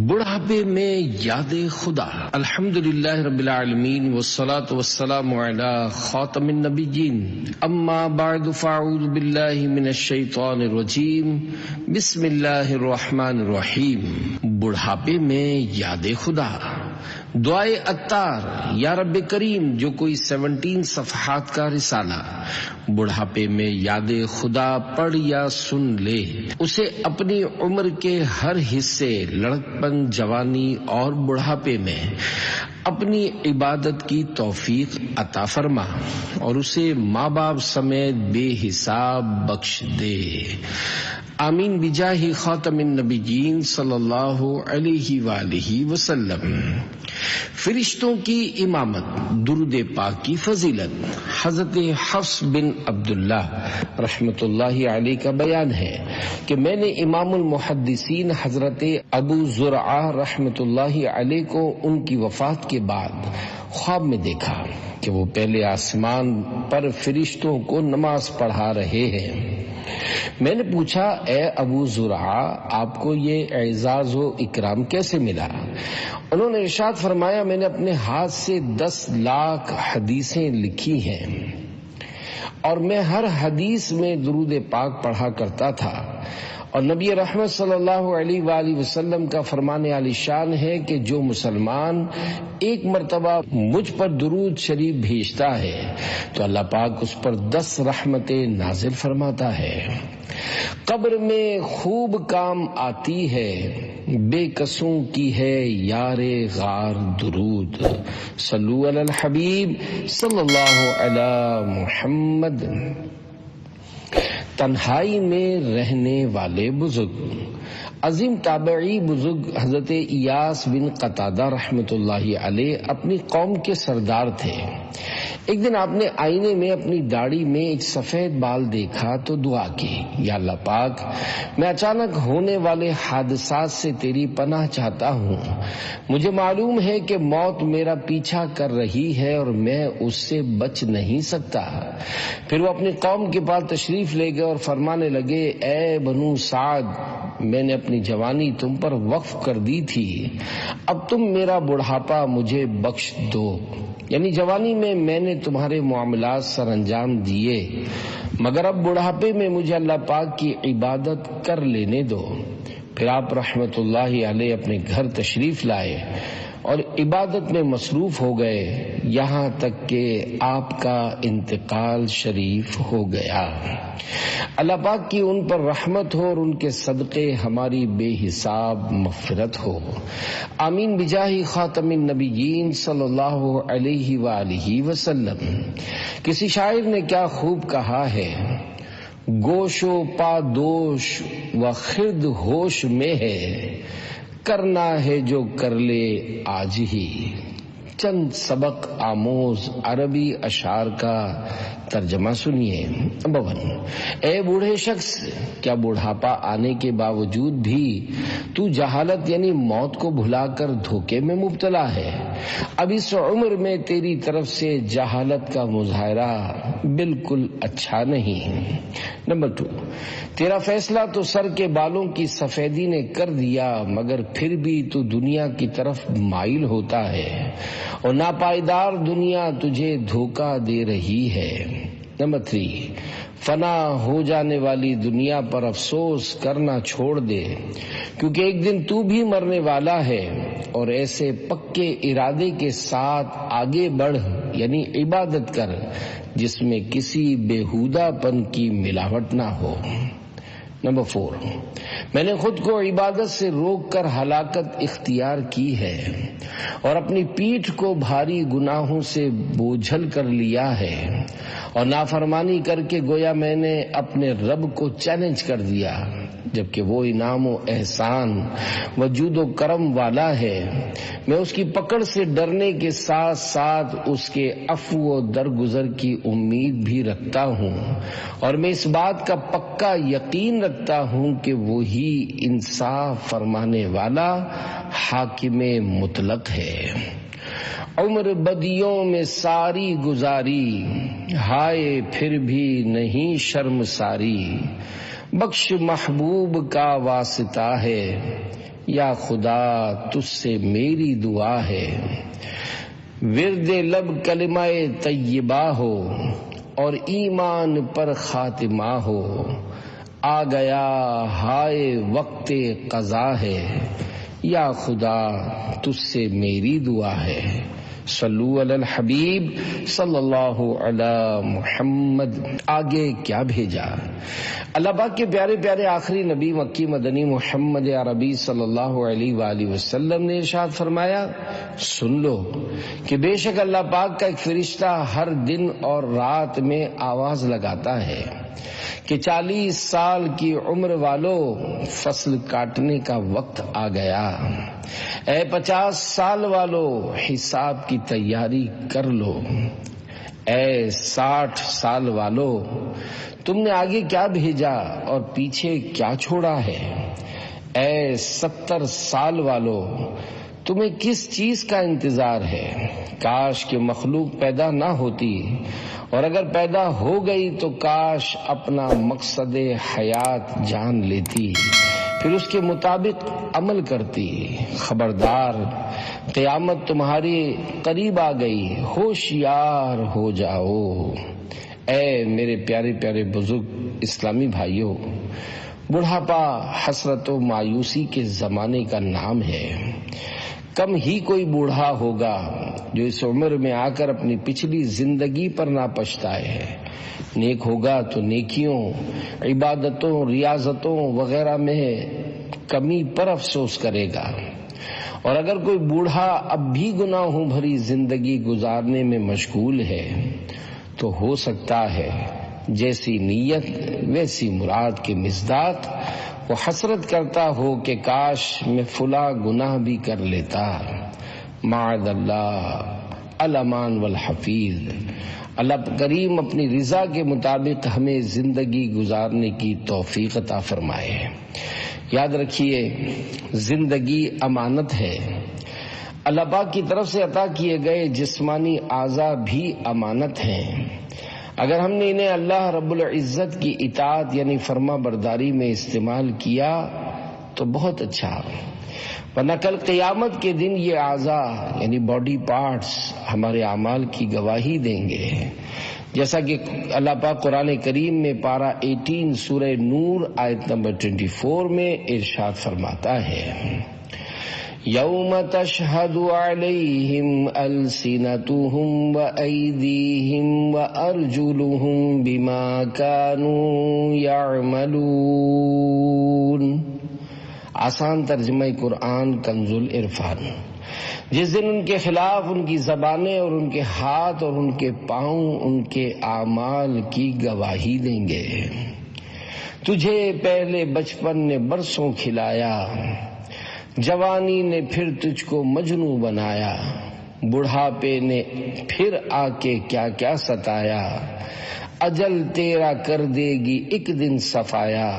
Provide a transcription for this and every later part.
بڑھاپے میں یاد خدا۔ الحمدللہ رب العالمین والصلاة والسلام علی خاتم النبیین، اما بعد فاعوذ باللہ من الشیطان الرجیم، بسم اللہ الرحمن الرحیم۔ بڑھاپے میں یاد خدا، دعائے عطار۔ یا رب کریم، جو کوئی 17 صفحات کا رسالہ بڑھاپے میں یاد خدا پڑھ یا سن لے، اسے اپنی عمر کے ہر حصے، لڑکپن، جوانی اور بڑھاپے میں اپنی عبادت کی توفیق عطا فرما اور اسے ماں باپ سمیت بے حساب بخش دے، آمین بجاہ خاتم النبیین صلی اللہ علیہ وآلہ وسلم۔ فرشتوں کی امامت، درود پاک کی فضیلت۔ حضرت حفص بن عبداللہ رحمۃ اللہ علیہ کا بیان ہے کہ میں نے امام المحدثین حضرت ابو زرعہ رحمۃ اللہ علیہ کو ان کی وفات کے بعد خواب میں دیکھا کہ وہ پہلے آسمان پر فرشتوں کو نماز پڑھا رہے ہیں۔ میں نے پوچھا، اے ابو زرعہ، آپ کو یہ اعزاز و اکرام کیسے ملا؟ انہوں نے ارشاد فرمایا، میں نے اپنے ہاتھ سے 10 لاکھ حدیثیں لکھی ہیں اور میں ہر حدیث میں درود پاک پڑھا کرتا تھا، اور نبی رحمت صلی اللہ علیہ وآلہ وسلم کا فرمان عالی شان ہے کہ جو مسلمان ایک مرتبہ مجھ پر درود شریف بھیجتا ہے تو اللہ پاک اس پر 10 رحمتیں نازل فرماتا ہے۔ قبر میں خوب کام آتی ہے، بے کسوں کی ہے یار غار درود، صلو علی الحبیب صلی اللہ علی محمد۔ تنہائی میں رہنے والے بزرگ، عظیم تابعی بزرگ حضرت ایاس بن قتادہ رحمۃ اللہ علیہ اپنی قوم کے سردار تھے۔ ایک دن آپ نے آئینے میں اپنی داڑھی میں ایک سفید بال دیکھا تو دعا کی، یا اللہ پاک، میں اچانک ہونے والے حادثات سے تیری پناہ چاہتا ہوں۔ مجھے معلوم ہے کہ موت میرا پیچھا کر رہی ہے اور میں اس سے بچ نہیں سکتا۔ پھر وہ اپنی قوم کے پاس تشریف لے گئے اور فرمانے لگے، اے بنو سعد، میں نے اپنی جوانی تم پر وقف کر دی تھی، اب تم میرا بڑھاپا مجھے بخش دو۔ یعنی جوانی میں نے تمہارے معاملات سر انجام دیے، مگر اب بڑھاپے میں مجھے اللہ پاک کی عبادت کر لینے دو۔ پھر آپ رحمت اللہ علیہ اپنے گھر تشریف لائے اور عبادت میں مصروف ہو گئے، یہاں تک کہ آپ کا انتقال شریف ہو گیا۔ اللہ پاک کی ان پر رحمت ہو اور ان کے صدقے ہماری بے حساب مغفرت ہو، آمین بجاہ خاتم النبیین صلی اللہ علیہ وآلہ وسلم۔ کسی شاعر نے کیا خوب کہا ہے، گوش و پادوش و خرد ہوش میں ہے، کرنا ہے جو کر لے آج ہی۔ چند سبق آموز عربی اشعار کا ترجمہ سنیے۔ نمبر 1، اے بوڑھے شخص، کیا بڑھاپا آنے کے باوجود بھی تو جہالت یعنی موت کو بھلا کر دھوکے میں مبتلا ہے؟ اب اس عمر میں تیری طرف سے جہالت کا مظاہرہ بالکل اچھا نہیں۔ نمبر 2، تیرا فیصلہ تو سر کے بالوں کی سفیدی نے کر دیا، مگر پھر بھی تو دنیا کی طرف مائل ہوتا ہے اور ناپائیدار دنیا تجھے دھوکہ دے رہی ہے۔ نمبر 3، فنا ہو جانے والی دنیا پر افسوس کرنا چھوڑ دے، کیونکہ ایک دن تو بھی مرنے والا ہے، اور ایسے پکے ارادے کے ساتھ آگے بڑھ، یعنی عبادت کر جس میں کسی بیہودہ پن کی ملاوٹ نہ ہو۔ نمبر 4، میں نے خود کو عبادت سے روک کر ہلاکت اختیار کی ہے اور اپنی پیٹھ کو بھاری گناہوں سے بوجھل کر لیا ہے، اور نافرمانی کر کے گویا میں نے اپنے رب کو چیلنج کر دیا، جبکہ وہ انعام و احسان و جود و کرم والا ہے۔ میں اس کی پکڑ سے ڈرنے کے ساتھ ساتھ اس کے عفو و درگزر کی امید بھی رکھتا ہوں، اور میں اس بات کا پکا یقین رکھتا ہوں کہ وہی انصاف فرمانے والا حاکم مطلق ہے۔ عمر بدیوں میں ساری گزاری، ہائے پھر بھی نہیں شرم ساری، بخش محبوب کا واسطہ ہے، یا خدا تجھ سے میری دعا ہے، ورد لب کلمہ طیبہ ہو اور ایمان پر خاتمہ ہو، آ گیا ہائے وقت قضا ہے، یا خدا تجھ سے میری دعا ہے۔ صلو علی الحبیب صلی اللہ علی محمد۔ آگے کیا بھیجا؟ اللہ پاک کے پیارے پیارے آخری نبی مکی مدنی محمد عربی صلی اللہ علیہ وآلہ وسلم نے ارشاد فرمایا، سن لو کہ بے شک اللہ پاک کا ایک فرشتہ ہر دن اور رات میں آواز لگاتا ہے کہ 40 سال کی عمر والو، فصل کاٹنے کا وقت آ گیا۔ اے 50 سال والو، حساب کی تیاری کر لو۔ اے 60 سال والو، تم نے آگے کیا بھیجا اور پیچھے کیا چھوڑا ہے؟ اے 70 سال والو، تمہیں کس چیز کا انتظار ہے؟ کاش کہ مخلوق پیدا نہ ہوتی، اور اگر پیدا ہو گئی تو کاش اپنا مقصد حیات جان لیتی، پھر اس کے مطابق عمل کرتی۔ خبردار، قیامت تمہاری قریب آ گئی، ہوشیار ہو جاؤ۔ اے میرے پیارے پیارے بزرگ اسلامی بھائیوں، بڑھاپا حسرت و مایوسی کے زمانے کا نام ہے۔ کم ہی کوئی بوڑھا ہوگا جو اس عمر میں آ کر اپنی پچھلی زندگی پر نہ پچھتائے۔ نیک ہوگا تو نیکیوں، عبادتوں، ریاضتوں وغیرہ میں کمی پر افسوس کرے گا، اور اگر کوئی بوڑھا اب بھی گناہوں بھری زندگی گزارنے میں مشغول ہے تو ہو سکتا ہے جیسی نیت ویسی مراد کے مصداق وہ حسرت کرتا ہو کہ کاش میں فلاں گناہ بھی کر لیتا۔ معاذ اللہ، الامان والحفیظ۔ اللہ کریم اپنی رضا کے مطابق ہمیں زندگی گزارنے کی توفیق عطا فرمائے۔ یاد رکھیے، زندگی امانت ہے۔ اللہ پاک کی طرف سے عطا کیے گئے جسمانی اعضاء بھی امانت ہیں۔ اگر ہم نے انہیں اللہ رب العزت کی اطاعت یعنی فرما برداری میں استعمال کیا تو بہت اچھا، ورنہ کل قیامت کے دن یہ اعضاء یعنی باڈی پارٹس ہمارے اعمال کی گواہی دیں گے، جیسا کہ اللہ پاک قرآن کریم میں پارہ 18 سورہ نور آیت نمبر 24 میں ارشاد فرماتا ہے، یوم تشہد علیہم السنتہم وایدیہم وارجلہم بما کانوا یعملون۔ آسان ترجمہ قرآن کنز العرفان۔ جس دن ان کے خلاف ان کی زبانیں اور ان کے ہاتھ اور ان کے پاؤں ان کے اعمال کی گواہی دیں گے۔ تجھے پہلے بچپن نے برسوں کھلایا، جوانی نے پھر تجھ کو مجنوں بنایا، بڑھاپے نے پھر آ کے کیا کیا ستایا، اجل تیرا کر دے گی ایک دن صفایا۔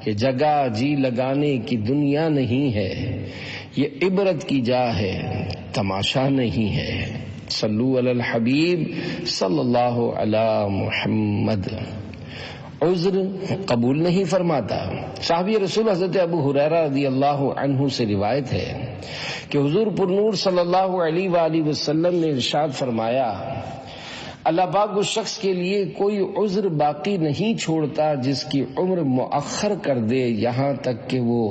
یہ جگہ جی لگانے کی دنیا نہیں ہے، یہ عبرت کی جا ہے، تماشا نہیں ہے۔ صلو علی الحبیب صلی اللہ علی محمد۔ عذر قبول نہیں فرماتا۔ صحابی رسول حضرت ابو ہریرہ رضی اللہ عنہ سے روایت ہے کہ حضور پر نور صلی اللہ علیہ وآلہ وسلم نے ارشاد فرمایا، اللہ پاک اس شخص کے لیے کوئی عذر باقی نہیں چھوڑتا جس کی عمر مؤخر کر دے یہاں تک کہ وہ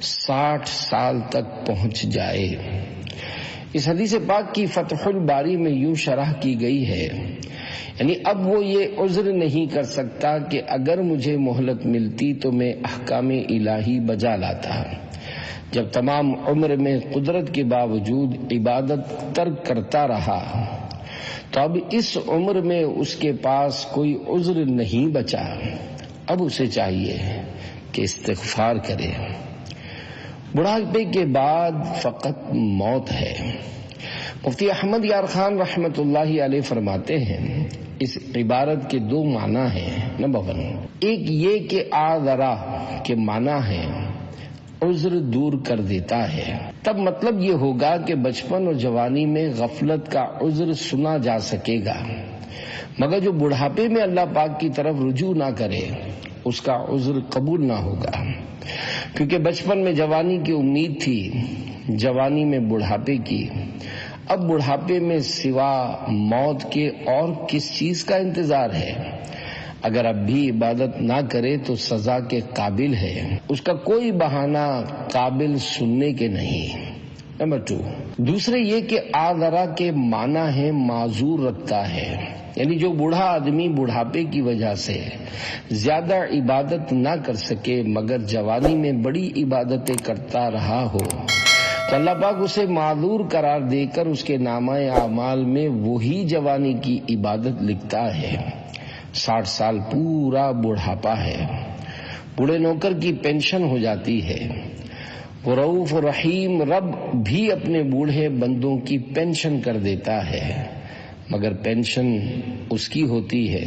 60 سال تک پہنچ جائے۔ اس حدیث پاک کی فتح الباری میں یوں شرح کی گئی ہے، یعنی اب وہ یہ عذر نہیں کر سکتا کہ اگر مجھے مہلت ملتی تو میں احکام الہی بجا لاتا۔ جب تمام عمر میں قدرت کے باوجود عبادت ترک کرتا رہا تو اب اس عمر میں اس کے پاس کوئی عذر نہیں بچا۔ اب اسے چاہیے کہ استغفار کرے۔ بڑھاپے کے بعد فقط موت ہے۔ مفتی احمد یار خان رحمت اللہ علیہ فرماتے ہیں، اس عبارت کے 2 معنی ہیں۔ نمبر 1، ایک یہ کہ آذرا کے معنی ہے عذر دور کر دیتا ہے، تب مطلب یہ ہوگا کہ بچپن اور جوانی میں غفلت کا عذر سنا جا سکے گا، مگر جو بڑھاپے میں اللہ پاک کی طرف رجوع نہ کرے اس کا عذر قبول نہ ہوگا، کیونکہ بچپن میں جوانی کی امید تھی، جوانی میں بڑھاپے کی، اب بڑھاپے میں سوا موت کے اور کس چیز کا انتظار ہے؟ اگر اب بھی عبادت نہ کرے تو سزا کے قابل ہے، اس کا کوئی بہانہ قابل سننے کے نہیں۔ نمبر 2، دوسرے یہ کہ آذرا کے معنی ہے معذور رکھتا ہے، یعنی جو بوڑھا آدمی بڑھاپے کی وجہ سے زیادہ عبادت نہ کر سکے مگر جوانی میں بڑی عبادتیں کرتا رہا ہو تو اللہ پاک اسے معذور قرار دے کر اس کے نامہ اعمال میں وہی جوانی کی عبادت لکھتا ہے۔ 60 سال پورا بڑھاپا ہے، بوڑھے نوکر کی پینشن ہو جاتی ہے۔ وہ رؤوف رحیم رب بھی اپنے بوڑھے بندوں کی پینشن کر دیتا ہے، مگر پینشن اس کی ہوتی ہے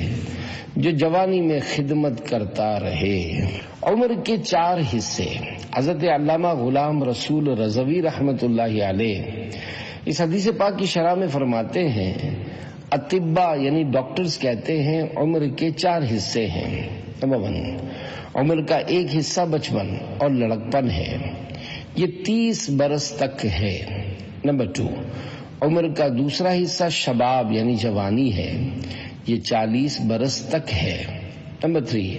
جو جوانی میں خدمت کرتا رہے۔ عمر کے 4 حصے۔ حضرت علامہ غلام رسول رضوی رحمت اللہ علیہ اس حدیث پاک کی شرح میں فرماتے ہیں، اطباء یعنی ڈاکٹرز کہتے ہیں عمر کے 4 حصے ہیں۔ نمبر 1، عمر کا ایک حصہ بچپن اور لڑکپن ہے، یہ 30 برس تک ہے۔ نمبر 2، عمر کا دوسرا حصہ شباب یعنی جوانی ہے، یہ 40 برس تک ہے۔ نمبر 3،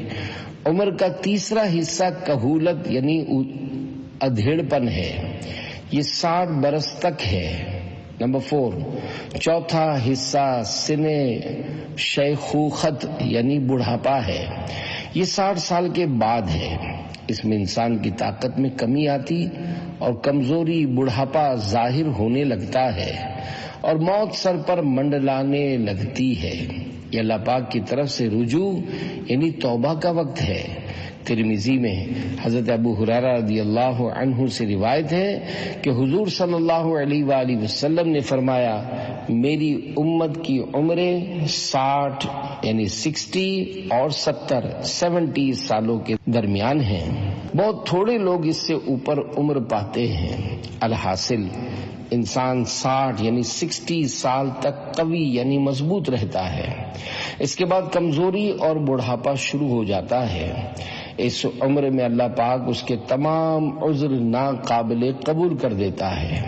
عمر کا تیسرا حصہ کہولت یعنی ادھیڑ پن ہے، یہ 60 برس تک ہے۔ نمبر 4، چوتھا حصہ سن شیخوخت یعنی بڑھاپا ہے، یہ 60 سال کے بعد ہے۔ اس میں انسان کی طاقت میں کمی آتی اور کمزوری بڑھاپا ظاہر ہونے لگتا ہے اور موت سر پر منڈلانے لگتی ہے۔ یہ اللہ پاک کی طرف سے رجوع یعنی توبہ کا وقت ہے۔ ترمذی میں حضرت ابو ہریرہ رضی اللہ عنہ سے روایت ہے کہ حضور صلی اللہ علیہ وآلہ وسلم نے فرمایا، میری امت کی عمریں 60 یعنی 60 اور 70 سالوں کے درمیان ہیں، بہت تھوڑے لوگ اس سے اوپر عمر پاتے ہیں۔ الحاصل انسان 60 یعنی 60 سال تک قوی یعنی مضبوط رہتا ہے، اس کے بعد کمزوری اور بڑھاپا شروع ہو جاتا ہے۔ اس عمر میں اللہ پاک اس کے تمام عذر ناقابل قبول کر دیتا ہے،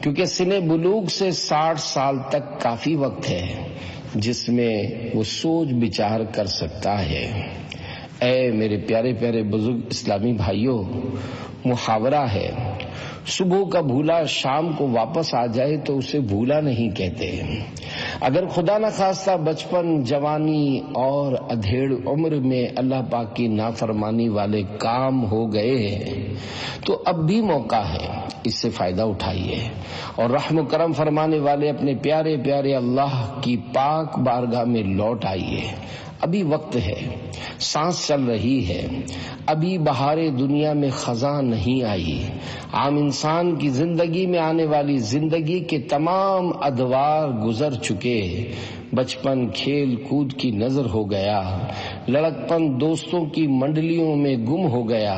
کیونکہ سن بلوغ سے 60 سال تک کافی وقت ہے جس میں وہ سوچ بچار کر سکتا ہے۔ اے میرے پیارے پیارے بزرگ اسلامی بھائیوں، محاورہ ہے، صبح کا بھولا شام کو واپس آ جائے تو اسے بھولا نہیں کہتے۔ اگر خدا نہ خواستہ بچپن، جوانی اور ادھیڑ عمر میں اللہ پاک کی نافرمانی والے کام ہو گئے ہیں تو اب بھی موقع ہے، اس سے فائدہ اٹھائیے اور رحم و کرم فرمانے والے اپنے پیارے پیارے اللہ کی پاک بارگاہ میں لوٹ آئیے۔ ابھی وقت ہے، سانس چل رہی ہے، ابھی بہار دنیا میں خزاں نہیں آئی۔ عام انسان کی زندگی میں آنے والی زندگی کے تمام ادوار گزر چکے۔ بچپن کھیل کود کی نظر ہو گیا، لڑکپن دوستوں کی منڈلیوں میں گم ہو گیا،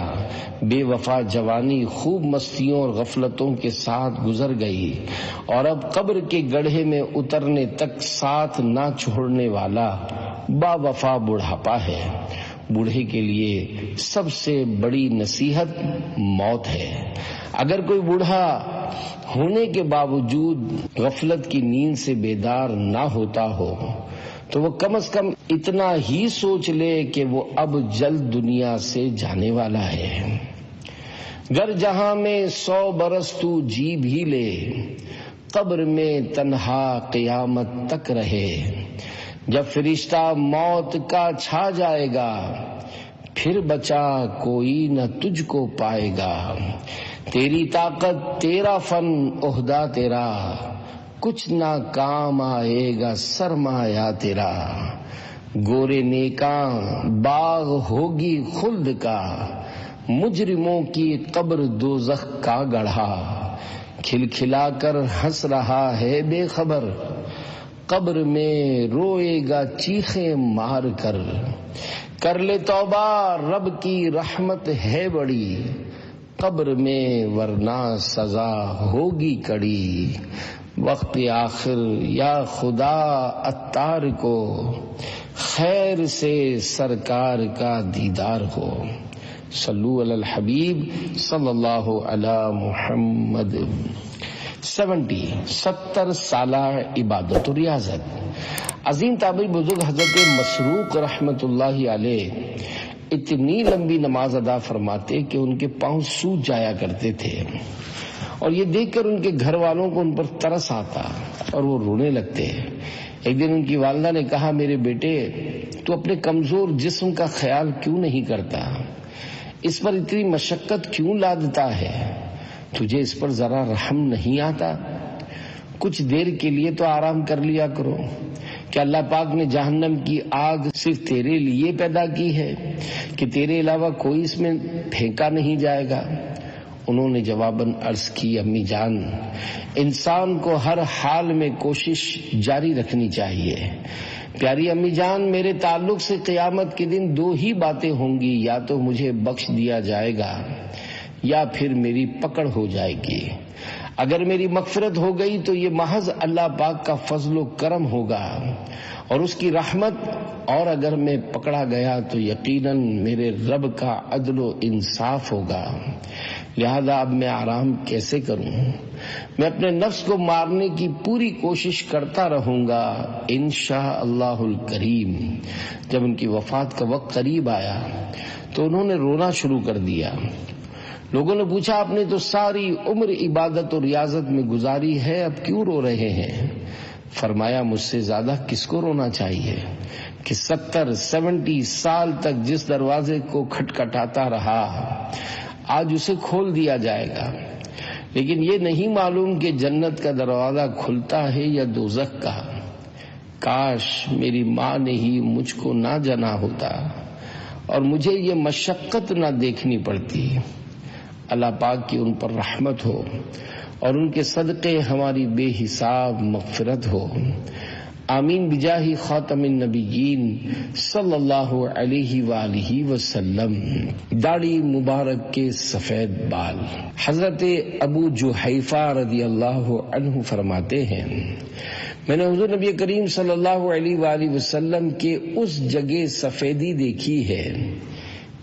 بے وفا جوانی خوب مستیوں اور غفلتوں کے ساتھ گزر گئی، اور اب قبر کے گڑھے میں اترنے تک ساتھ نہ چھوڑنے والا با وفا بڑھاپا ہے۔ بوڑھے کے لیے سب سے بڑی نصیحت موت ہے۔ اگر کوئی بوڑھا ہونے کے باوجود غفلت کی نیند سے بیدار نہ ہوتا ہو تو وہ کم از کم اتنا ہی سوچ لے کہ وہ اب جلد دنیا سے جانے والا ہے۔ گر جہاں میں 100 برس تو جی بھی لے، قبر میں تنہا قیامت تک رہے۔ جب فرشتہ موت کا چھا جائے گا، پھر بچا کوئی نہ تجھ کو پائے گا۔ تیری طاقت تیرا فن عہدہ تیرا، کچھ نہ کام آئے گا سرمایہ تیرا۔ گورے نیکاں باغ ہوگی خلد کا، مجرموں کی قبر دوزخ کا گڑھا۔ کھل کھلا کر ہنس رہا ہے بے خبر، قبر میں روئے گا چیخیں مار کر لے توبہ رب کی رحمت ہے بڑی، قبر میں ورنہ سزا ہوگی کڑی۔ وقت آخر یا خدا عطار کو خیر سے سرکار کا دیدار ہو. صلو علی الحبیب صلی اللہ علی محمد. 70 سالہ عبادت و ریاضت. عظیم تابعی بزرگ حضرت مسروق رحمت اللہ علیہ اتنی لمبی نماز ادا فرماتے کہ ان کے پاؤں سوج جایا کرتے تھے، اور یہ دیکھ کر ان کے گھر والوں کو ان پر ترس آتا اور وہ رونے لگتے. ایک دن ان کی والدہ نے کہا، میرے بیٹے تو اپنے کمزور جسم کا خیال کیوں نہیں کرتا؟ اس پر اتنی مشقت کیوں لادتا ہے؟ تجھے اس پر ذرا رحم نہیں آتا؟ کچھ دیر کے لیے تو آرام کر لیا کرو. کہ اللہ پاک نے جہنم کی آگ صرف تیرے لیے پیدا کی ہے کہ تیرے علاوہ کوئی اس میں پھینکا نہیں جائے گا؟ انہوں نے جواباً عرض کی، امی جان، انسان کو ہر حال میں کوشش جاری رکھنی چاہیے. پیاری امی جان، میرے تعلق سے قیامت کے دن 2 ہی باتیں ہوں گی، یا تو مجھے بخش دیا جائے گا یا پھر میری پکڑ ہو جائے گی. اگر میری مغفرت ہو گئی تو یہ محض اللہ پاک کا فضل و کرم ہوگا اور اس کی رحمت، اور اگر میں پکڑا گیا تو یقیناً میرے رب کا عدل و انصاف ہوگا. لہذا اب میں آرام کیسے کروں؟ میں اپنے نفس کو مارنے کی پوری کوشش کرتا رہوں گا انشاءاللہ الکریم. جب ان کی وفات کا وقت قریب آیا تو انہوں نے رونا شروع کر دیا. لوگوں نے پوچھا، آپ نے تو ساری عمر عبادت اور ریاضت میں گزاری ہے، اب کیوں رو رہے ہیں؟ فرمایا، مجھ سے زیادہ کس کو رونا چاہیے کہ 70 سال تک جس دروازے کو کھٹکھٹاتا رہا آج اسے کھول دیا جائے گا، لیکن یہ نہیں معلوم کہ جنت کا دروازہ کھلتا ہے یا دوزخ کا. کاش میری ماں نے ہی مجھ کو نہ جنا ہوتا اور مجھے یہ مشقت نہ دیکھنی پڑتی. اللہ پاک کی ان پر رحمت ہو اور ان کے صدقے ہماری بے حساب مغفرت ہو. آمین بجاہ خاتم النبیین صلی اللہ علیہ وآلہ وسلم. داڑھی مبارک کے سفید بال. حضرت ابو جحیفہ رضی اللہ عنہ فرماتے ہیں، میں نے حضور نبی کریم صلی اللہ علیہ وآلہ وسلم کے اس جگہ سفیدی دیکھی ہے.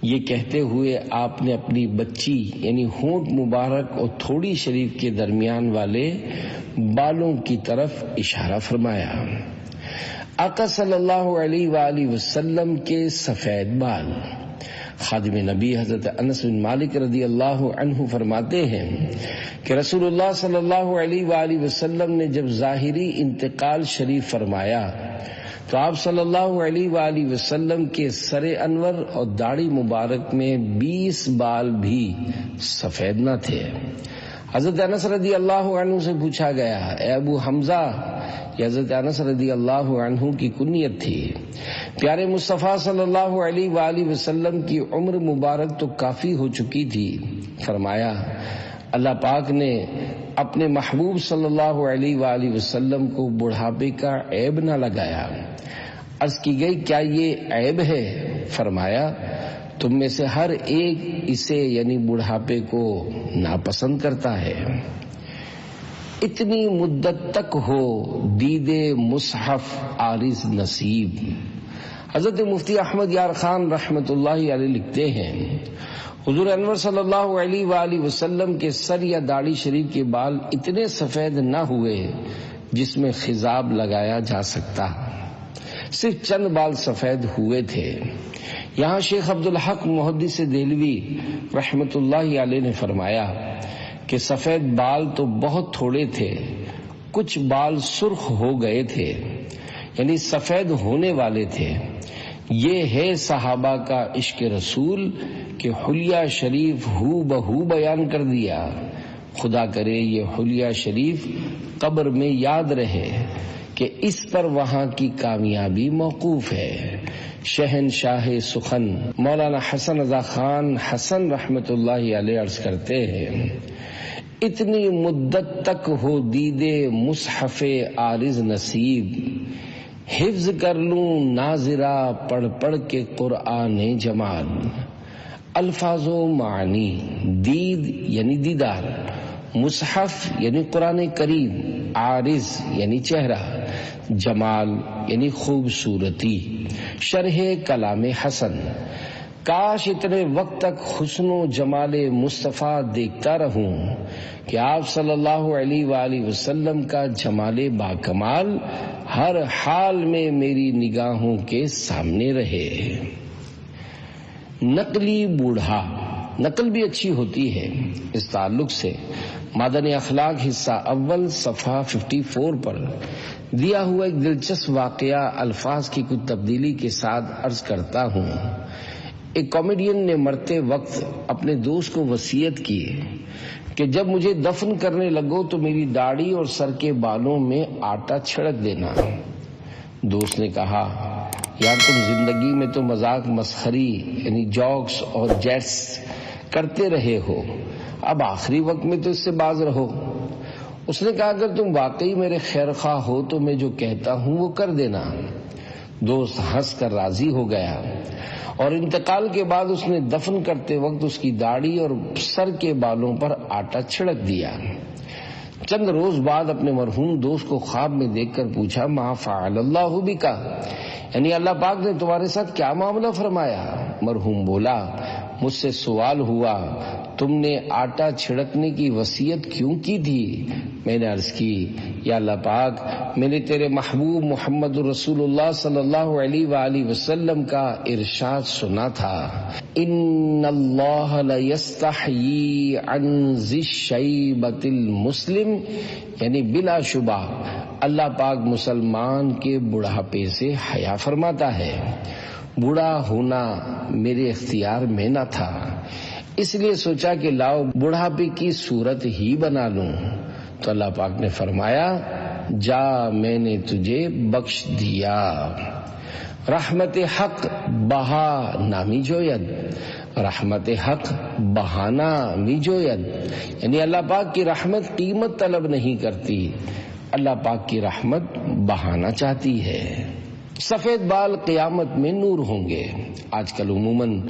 یہ کہتے ہوئے آپ نے اپنی بچی یعنی ہونٹ مبارک اور تھوڑی شریف کے درمیان والے بالوں کی طرف اشارہ فرمایا. آقا صلی اللہ علیہ وآلہ وسلم کے سفید بال. خادم نبی حضرت انس بن مالک رضی اللہ عنہ فرماتے ہیں کہ رسول اللہ صلی اللہ علیہ وآلہ وسلم نے جب ظاہری انتقال شریف فرمایا تو آپ صلی اللہ علیہ وآلہ وسلم کے سر انور اور داڑھی مبارک میں 20 بال بھی سفید نہ تھے. حضرت انس رضی اللہ عنہ سے پوچھا گیا، اے ابو حمزہ، یہ حضرت انس رضی اللہ عنہ کی کنیت تھی. پیارے مصطفیٰ صلی اللہ علیہ وآلہ وسلم کی عمر مبارک تو کافی ہو چکی تھی. فرمایا، اللہ پاک نے اپنے محبوب صلی اللہ علیہ وآلہ وسلم کو بڑھاپے کا عیب نہ لگایا. عرض کی گئی، کیا یہ عیب ہے؟ فرمایا، تم میں سے ہر ایک اسے یعنی بڑھاپے کو ناپسند کرتا ہے. اتنی مدت تک ہو دید مصحف عارض نصیب. حضرت مفتی احمد یار خان رحمت اللہ علیہ لکھتے ہیں، حضور انور صلی اللہ علیہ وآلہ وسلم کے سر یا داڑھی شریف کے بال اتنے سفید نہ ہوئے جس میں خضاب لگایا جا سکتا، صرف چند بال سفید ہوئے تھے. یہاں شیخ عبدالحق محدث دہلوی رحمت اللہ علیہ نے فرمایا کہ سفید بال تو بہت تھوڑے تھے، کچھ بال سرخ ہو گئے تھے، یعنی سفید ہونے والے تھے. یہ ہے صحابہ کا عشق رسول کہ حلیہ شریف ہو بہو بیان کر دیا. خدا کرے یہ حلیہ شریف قبر میں یاد رہے کہ اس پر وہاں کی کامیابی موقوف ہے. شہنشاہ سخن مولانا حسن رضا خان حسن رحمت اللہ علیہ عرض کرتے ہیں، اتنی مدت تک ہو دیدے مصحف عارض نصیب، حفظ کر لوں ناظرہ پڑھ پڑھ کے قرآن جمال. الفاظ و معنی. دید یعنی دیدار، مصحف یعنی قرآن کریم، عارض یعنی چہرہ، جمال یعنی خوبصورتی، شرح کلام حسن۔ کاش اتنے وقت تک حسن و جمال مصطفیٰ دیکھتا رہوں کہ آپ صلی اللہ علیہ وآلہ وسلم کا جمال باکمال ہر حال میں میری نگاہوں کے سامنے رہے۔ نقلی بوڑھا، نقل بھی اچھی ہوتی ہے۔ اس تعلق سے مادن اخلاق حصہ اول صفحہ 54 پر دیا ہوا ایک دلچسپ واقعہ الفاظ کی کچھ تبدیلی کے ساتھ عرض کرتا ہوں۔ ایک کامیڈین نے مرتے وقت اپنے دوست کو وصیت کی کہ جب مجھے دفن کرنے لگو تو میری داڑھی اور سر کے بالوں میں آٹا چھڑک دینا۔ دوست نے کہا، یار تم زندگی میں تو مذاق مسخری یعنی جوکس اور جیٹس کرتے رہے ہو، اب آخری وقت میں تو اس سے باز رہو۔ اس نے کہا، اگر تم واقعی میرے خیر خواہ ہو تو میں جو کہتا ہوں وہ کر دینا۔ دوست ہنس کر راضی ہو گیا اور انتقال کے بعد اس نے دفن کرتے وقت اس کی داڑھی اور سر کے بالوں پر آٹا چھڑک دیا۔ چند روز بعد اپنے مرحوم دوست کو خواب میں دیکھ کر پوچھا، ما فعل اللہ بکا، یعنی اللہ پاک نے تمہارے ساتھ کیا معاملہ فرمایا؟ مرحوم بولا، مجھ سے سوال ہوا تم نے آٹا چھڑکنے کی وصیت کیوں کی تھی؟ میں نے عرض کی، یا اللہ پاک، میں نے تیرے محبوب محمد رسول اللہ صلی اللہ علیہ وآلہ وسلم کا ارشاد سنا تھا، ان اللہ لیستحیی عن ذی الشیبۃ المسلم، یعنی بلا شبہ اللہ پاک مسلمان کے بڑھاپے سے حیا فرماتا ہے۔ بوڑھا ہونا میرے اختیار میں نہ تھا، اس لیے سوچا کہ لاؤ بڑھاپے کی صورت ہی بنا لوں، تو اللہ پاک نے فرمایا، جا میں نے تجھے بخش دیا۔ رحمت حق بہا نامی جوید، رحمت حق بہانا می جوید، یعنی اللہ پاک کی رحمت قیمت طلب نہیں کرتی، اللہ پاک کی رحمت بہانا چاہتی ہے۔ سفید بال قیامت میں نور ہوں گے۔ آج کل عموماً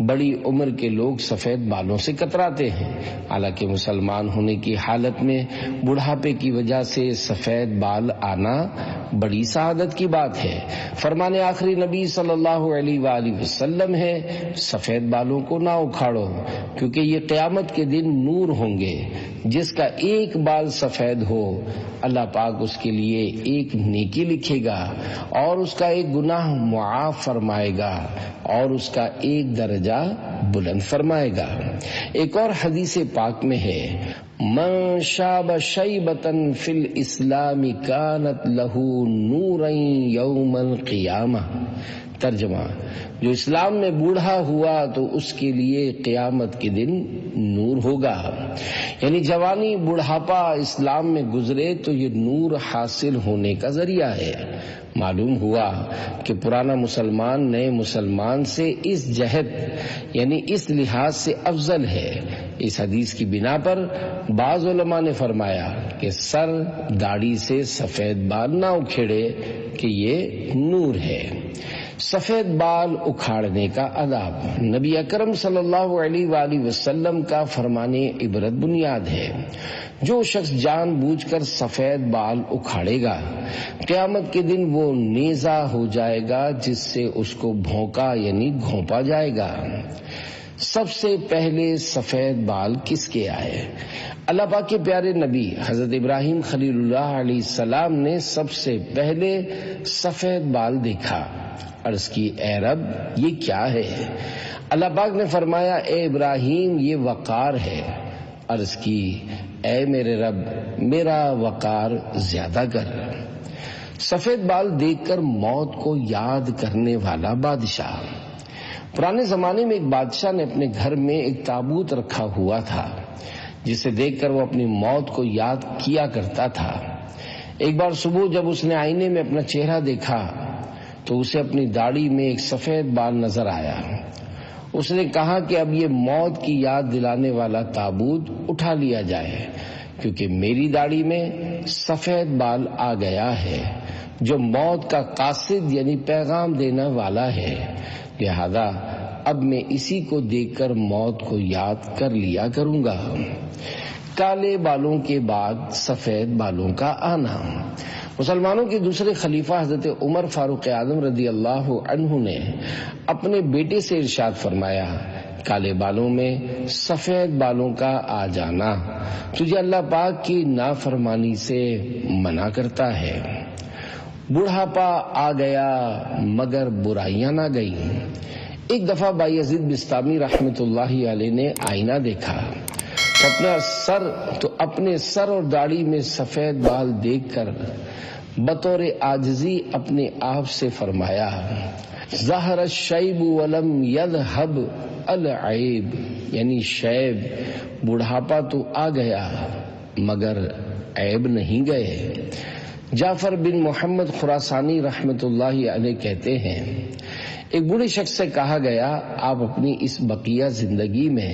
بڑی عمر کے لوگ سفید بالوں سے کتراتے ہیں، حالانکہ مسلمان ہونے کی حالت میں بڑھاپے کی وجہ سے سفید بال آنا بڑی سعادت کی بات ہے۔ فرمان آخری نبی صلی اللہ علیہ وآلہ وسلم ہے، سفید بالوں کو نہ اکھاڑو، کیونکہ یہ قیامت کے دن نور ہوں گے۔ جس کا ایک بال سفید ہو، اللہ پاک اس کے لیے ایک نیکی لکھے گا اور اس کا ایک گناہ معاف فرمائے گا اور اس کا ایک درجہ بلند فرمائے گا۔ ایک اور حدیث پاک میں ہے، من شاب شیبۃ فی الاسلام کانت لہ نورا یوم القیامہ۔ ترجمہ، جو اسلام میں بوڑھا ہوا تو اس کے لیے قیامت کے دن نور ہوگا، یعنی جوانی بڑھاپا اسلام میں گزرے تو یہ نور حاصل ہونے کا ذریعہ ہے۔ معلوم ہوا کہ پرانا مسلمان نئے مسلمان سے اس جہت یعنی اس لحاظ سے افضل ہے۔ اس حدیث کی بنا پر بعض علماء نے فرمایا کہ سر داڑھی سے سفید بال نہ اکھیڑے کہ یہ نور ہے۔ سفید بال اکھاڑنے کا آداب۔ نبی اکرم صلی اللہ علیہ وآلہ وسلم کا فرمان عبرت بنیاد ہے۔ جو شخص جان بوجھ کر سفید بال اکھاڑے گا، قیامت کے دن وہ نیزہ ہو جائے گا جس سے اس کو بھونکا یعنی گھونپا جائے گا۔ سب سے پہلے سفید بال کس کے آئے؟ اللہ پاک کے پیارے نبی حضرت ابراہیم خلیل اللہ علیہ السلام نے سب سے پہلے سفید بال دیکھا۔ عرض کی، اے رب یہ کیا ہے؟ اللہ پاک نے فرمایا، اے ابراہیم یہ وقار ہے۔ عرض کی، اے میرے رب میرا وقار زیادہ کر۔ سفید بال دیکھ کر موت کو یاد کرنے والا بادشاہ۔ پرانے زمانے میں ایک بادشاہ نے اپنے گھر میں ایک تابوت رکھا ہوا تھا جسے دیکھ کر وہ اپنی موت کو یاد کیا کرتا تھا۔ ایک بار صبح جب اس نے آئینے میں اپنا چہرہ دیکھا تو اسے اپنی داڑھی میں ایک سفید بال نظر آیا۔ اس نے کہا کہ اب یہ موت کی یاد دلانے والا تابوت اٹھا لیا جائے، کیونکہ میری داڑھی میں سفید بال آ گیا ہے جو موت کا قاصد یعنی پیغام دینے والا ہے، لہذا اب میں اسی کو دیکھ کر موت کو یاد کر لیا کروں گا۔ کالے بالوں کے بعد سفید بالوں کا آنا۔ مسلمانوں کے دوسرے خلیفہ حضرت عمر فاروق اعظم رضی اللہ عنہ نے اپنے بیٹے سے ارشاد فرمایا، کالے بالوں میں سفید بالوں کا آ جانا تجھے اللہ پاک کی نافرمانی سے منع کرتا ہے۔ بڑھاپا آ گیا مگر برائیاں نہ گئیں۔ ایک دفعہ بایزید بسطامی رحمت اللہ علیہ نے آئینہ دیکھا تو اپنے سر اور داڑھی میں سفید بال دیکھ کر بطور عاجزی اپنے آپ سے فرمایا، ظہر الشیب ولم یذہب العیب، یعنی شیب بڑھاپا تو آ گیا مگر عیب نہیں گئے۔ جعفر بن محمد خراسانی رحمت اللہ علیہ کہتے ہیں، ایک بوڑھے شخص سے کہا گیا، آپ اپنی اس بقیہ زندگی میں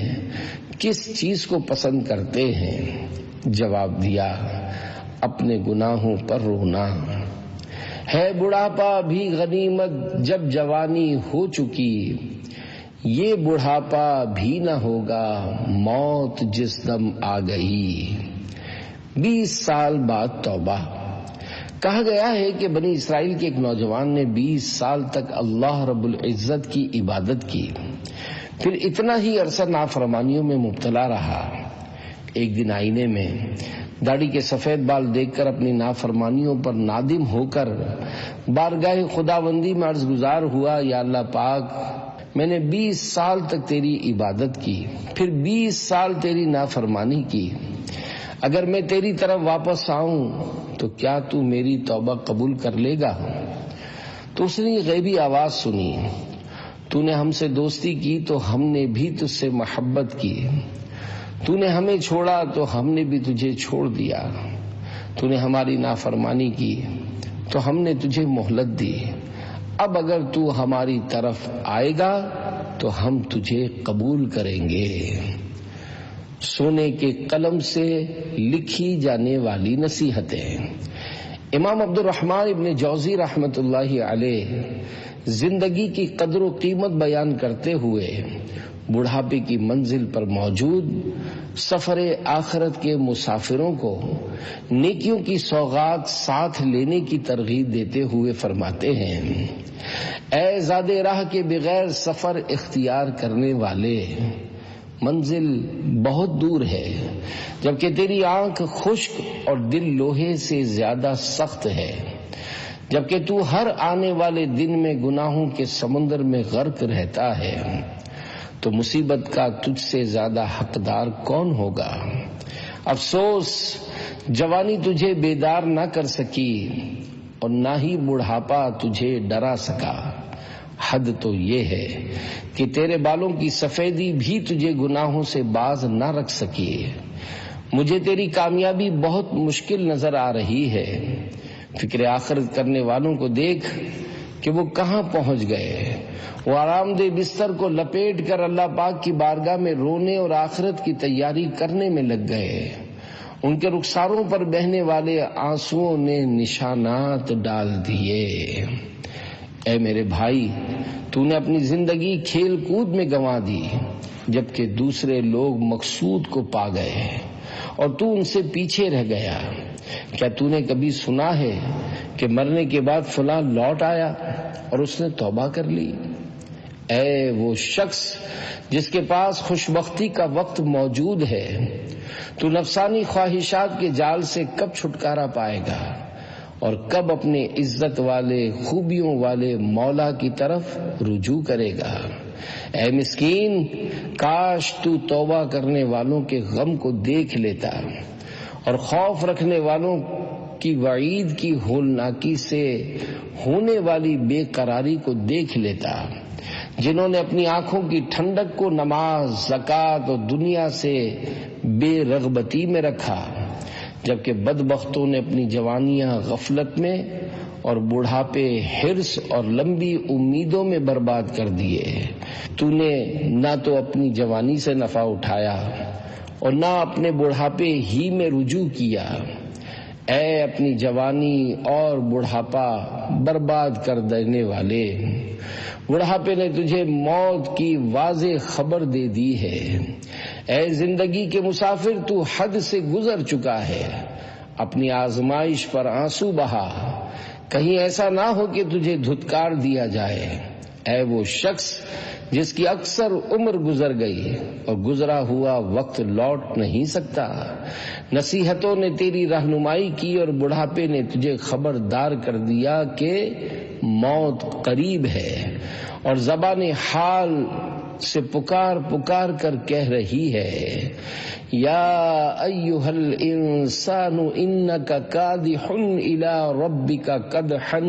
کس چیز کو پسند کرتے ہیں؟ جواب دیا، اپنے گناہوں پر رونا۔ ہے بڑھاپا بھی غنیمت جب جوانی ہو چکی، یہ بڑھاپا بھی نہ ہوگا موت جس دم آ گئی۔ 20 سال بعد توبہ۔ کہا گیا ہے کہ بنی اسرائیل کے ایک نوجوان نے 20 سال تک اللہ رب العزت کی عبادت کی، پھر اتنا ہی عرصہ نافرمانیوں میں مبتلا رہا۔ ایک دن آئینے میں داڑھی کے سفید بال دیکھ کر اپنی نافرمانیوں پر نادم ہو کر بارگاہ خداوندی میں عرض گزار ہوا، یا اللہ پاک، میں نے 20 سال تک تیری عبادت کی، پھر 20 سال تیری نافرمانی کی، اگر میں تیری طرف واپس آؤں تو کیا تو میری توبہ قبول کر لے گا؟ تو اس نے غیبی آواز سنی، تو نے ہم سے دوستی کی تو ہم نے بھی تجھ سے محبت کی، تو نے ہمیں چھوڑا تو ہم نے بھی تجھے چھوڑ دیا، تو نے ہماری نافرمانی کی تو ہم نے تجھے مہلت دی، اب اگر تو ہماری طرف آئے گا تو ہم تجھے قبول کریں گے۔ سونے کے قلم سے لکھی جانے والی نصیحتیں۔ امام عبد الرحمن ابن جوزی رحمت اللہ علیہ زندگی کی قدر و قیمت بیان کرتے ہوئے بڑھاپے کی منزل پر موجود سفر آخرت کے مسافروں کو نیکیوں کی سوغات ساتھ لینے کی ترغیب دیتے ہوئے فرماتے ہیں، اے زادے راہ کے بغیر سفر اختیار کرنے والے، منزل بہت دور ہے، جبکہ تیری آنکھ خشک اور دل لوہے سے زیادہ سخت ہے، جبکہ تو ہر آنے والے دن میں گناہوں کے سمندر میں غرق رہتا ہے، تو مصیبت کا تجھ سے زیادہ حقدار کون ہوگا؟ افسوس جوانی تجھے بیدار نہ کر سکی اور نہ ہی بڑھاپا تجھے ڈرا سکا۔ حد تو یہ ہے کہ تیرے بالوں کی سفیدی بھی تجھے گناہوں سے باز نہ رکھ سکی۔ مجھے تیری کامیابی بہت مشکل نظر آ رہی ہے۔ فکر آخرت کرنے والوں کو دیکھ کہ وہ کہاں پہنچ گئے۔ وہ آرام دہ بستر کو لپیٹ کر اللہ پاک کی بارگاہ میں رونے اور آخرت کی تیاری کرنے میں لگ گئے۔ ان کے رخساروں پر بہنے والے آنسوؤں نے نشانات ڈال دیے۔ اے میرے بھائی، تو نے اپنی زندگی کھیل کود میں گنوا دی، جبکہ دوسرے لوگ مقصود کو پا گئے اور تو ان سے پیچھے رہ گیا۔ کیا تو نے کبھی سنا ہے کہ مرنے کے بعد فلاں لوٹ آیا اور اس نے توبہ کر لی؟ اے وہ شخص جس کے پاس خوشبختی کا وقت موجود ہے، تو نفسانی خواہشات کے جال سے کب چھٹکارا پائے گا اور کب اپنے عزت والے خوبیوں والے مولا کی طرف رجوع کرے گا؟ اے مسکین، کاش تو توبہ کرنے والوں کے غم کو دیکھ لیتا اور خوف رکھنے والوں کی وعید کی ہولناکی سے ہونے والی بے قراری کو دیکھ لیتا، جنہوں نے اپنی آنکھوں کی ٹھنڈک کو نماز، زکوٰۃ اور دنیا سے بے رغبتی میں رکھا، جبکہ بدبختوں نے اپنی جوانیاں غفلت میں اور بڑھاپے حرص اور لمبی امیدوں میں برباد کر دیے۔ تو نے نہ تو اپنی جوانی سے نفع اٹھایا اور نہ اپنے بڑھاپے ہی میں رجوع کیا۔ اے اپنی جوانی اور بڑھاپا برباد کر دینے والے، بڑھاپے نے تجھے موت کی واضح خبر دے دی ہے۔ اے زندگی کے مسافر، تو حد سے گزر چکا ہے، اپنی آزمائش پر آنسو بہا، کہیں ایسا نہ ہو کہ تجھے دھتکار دیا جائے۔ اے وہ شخص جس کی اکثر عمر گزر گئی اور گزرا ہوا وقت لوٹ نہیں سکتا، نصیحتوں نے تیری رہنمائی کی اور بڑھاپے نے تجھے خبردار کر دیا کہ موت قریب ہے، اور زبان حال سے پکار پکار کر کہہ رہی ہے، یا ایھا الانسان انک کادح الی ربک کدحا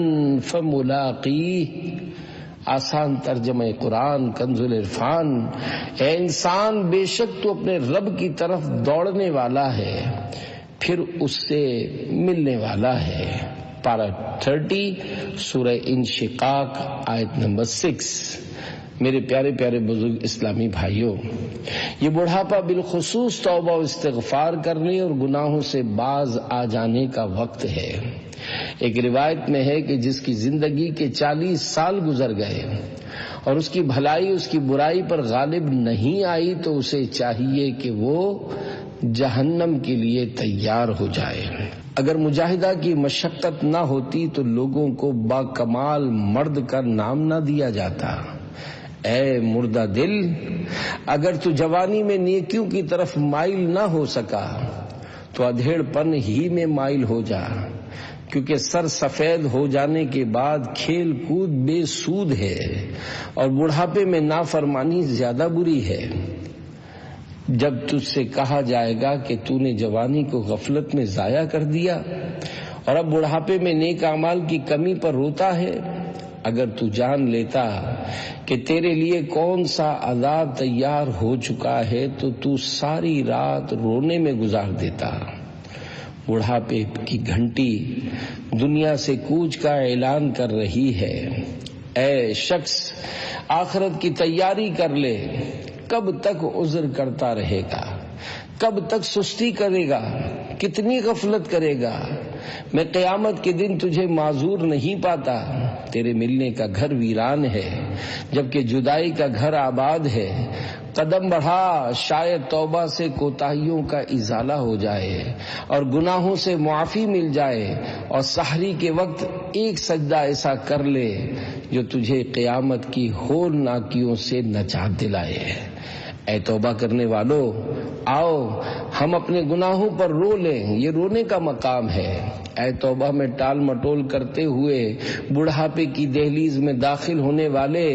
فملاقیہ۔ آسان ترجمہ قرآن کنز العرفان، اے انسان بے شک تو اپنے رب کی طرف دوڑنے والا ہے، پھر اس سے ملنے والا ہے۔ پارہ 30 سورہ انشقاق آیت نمبر 6۔ میرے پیارے پیارے بزرگ اسلامی بھائیوں، یہ بڑھاپا بالخصوص توبہ و استغفار کرنے اور گناہوں سے باز آ جانے کا وقت ہے۔ ایک روایت میں ہے کہ جس کی زندگی کے 40 سال گزر گئے اور اس کی بھلائی اس کی برائی پر غالب نہیں آئی تو اسے چاہیے کہ وہ جہنم کے لیے تیار ہو جائے۔ اگر مجاہدہ کی مشقت نہ ہوتی تو لوگوں کو با کمال مرد کا نام نہ دیا جاتا۔ اے مردہ دل، اگر تو جوانی میں نیکیوں کی طرف مائل نہ ہو سکا تو ادھیڑ پن ہی میں مائل ہو جا، کیونکہ سر سفید ہو جانے کے بعد کھیل کود بے سود ہے اور بڑھاپے میں نافرمانی زیادہ بری ہے۔ جب تجھ سے کہا جائے گا کہ تو نے جوانی کو غفلت میں ضائع کر دیا اور اب بڑھاپے میں نیک اعمال کی کمی پر روتا ہے، اگر تو جان لیتا کہ تیرے لیے کون سا عذاب تیار ہو چکا ہے تو ساری رات رونے میں گزار دیتا۔ بڑھاپے کی گھنٹی دنیا سے کوچ کا اعلان کر رہی ہے۔ اے شخص، آخرت کی تیاری کر لے۔ کب تک عذر کرتا رہے گا؟ کب تک سستی کرے گا؟ کتنی غفلت کرے گا؟ میں قیامت کے دن تجھے معذور نہیں پاتا۔ تیرے ملنے کا گھر ویران ہے جبکہ جدائی کا گھر آباد ہے۔ قدم بڑھا، شاید توبہ سے کوتاہیوں کا ازالہ ہو جائے اور گناہوں سے معافی مل جائے، اور سحری کے وقت ایک سجدہ ایسا کر لے جو تجھے قیامت کی ہول ناکیوں سے نجات دلائے۔ اے توبہ کرنے والو، آؤ ہم اپنے گناہوں پر رو لیں، یہ رونے کا مقام ہے۔ اے توبہ میں ٹال مٹول کرتے ہوئے بڑھاپے کی دہلیز میں داخل ہونے والے،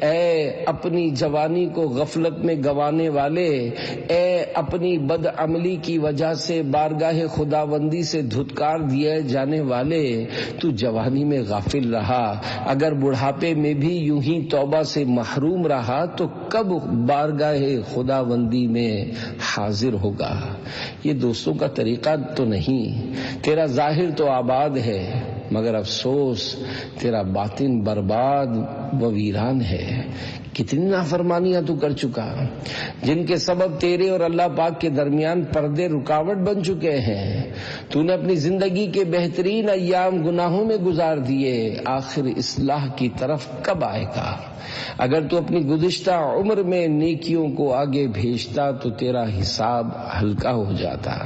اے اپنی جوانی کو غفلت میں گنوانے والے، اے اپنی بد عملی کی وجہ سے بارگاہ خداوندی سے دھتکار دیے جانے والے، تو جوانی میں غافل رہا، اگر بڑھاپے میں بھی یوں ہی توبہ سے محروم رہا تو کب بارگاہ خداوندی میں حاضر ہوگا؟ یہ دوستوں کا طریقہ تو نہیں۔ تیرا ظاہر تو آباد ہے مگر افسوس تیرا باطن برباد و ویران ہے۔ کتنی نافرمانیاں تو کر چکا جن کے سبب تیرے اور اللہ پاک کے درمیان پردے رکاوٹ بن چکے ہیں۔ تو نے اپنی زندگی کے بہترین ایام گناہوں میں گزار دیے، آخر اصلاح کی طرف کب آئے گا؟ اگر تو اپنی گزشتہ عمر میں نیکیوں کو آگے بھیجتا تو تیرا حساب ہلکا ہو جاتا۔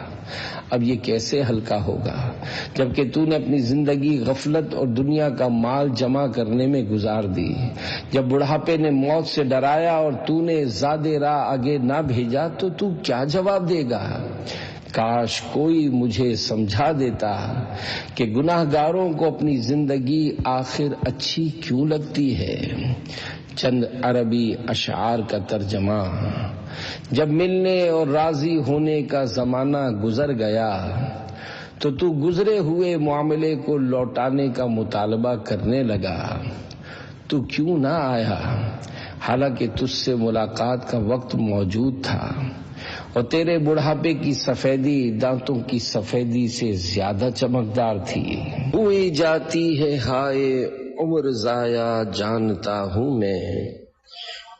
اب یہ کیسے ہلکا ہوگا جبکہ تو نے اپنی زندگی غفلت اور دنیا کا مال جمع کرنے میں گزار دی۔ جب بڑھاپے نے موت سے ڈرایا اور تو نے زیادہ راہ آگے نہ بھیجا تو کیا جواب دے گا؟ کاش کوئی مجھے سمجھا دیتا کہ گناہ گاروں کو اپنی زندگی آخر اچھی کیوں لگتی ہے۔ چند عربی اشعار کا ترجمہ۔ جب ملنے اور راضی ہونے کا زمانہ گزر گیا تو گزرے ہوئے معاملے کو لوٹانے کا مطالبہ کرنے لگا۔ تو کیوں نہ آیا حالانکہ تجھ سے ملاقات کا وقت موجود تھا، اور تیرے بڑھاپے کی سفیدی دانتوں کی سفیدی سے زیادہ چمکدار تھی۔ ہوئی جاتی ہے ہائے عمر ضائع جانتا ہوں میں،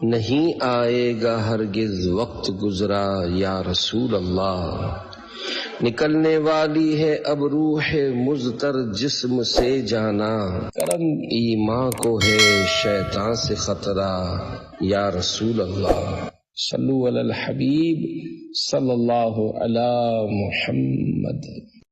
نہیں آئے گا ہرگز وقت گزرا یا رسول اللہ۔ نکلنے والی ہے اب روح مضطر جسم سے جانا، کرم ایمان کو ہے شیطان سے خطرہ یا رسول اللہ۔ صلو علی الحبیب صلی اللہ علی محمد.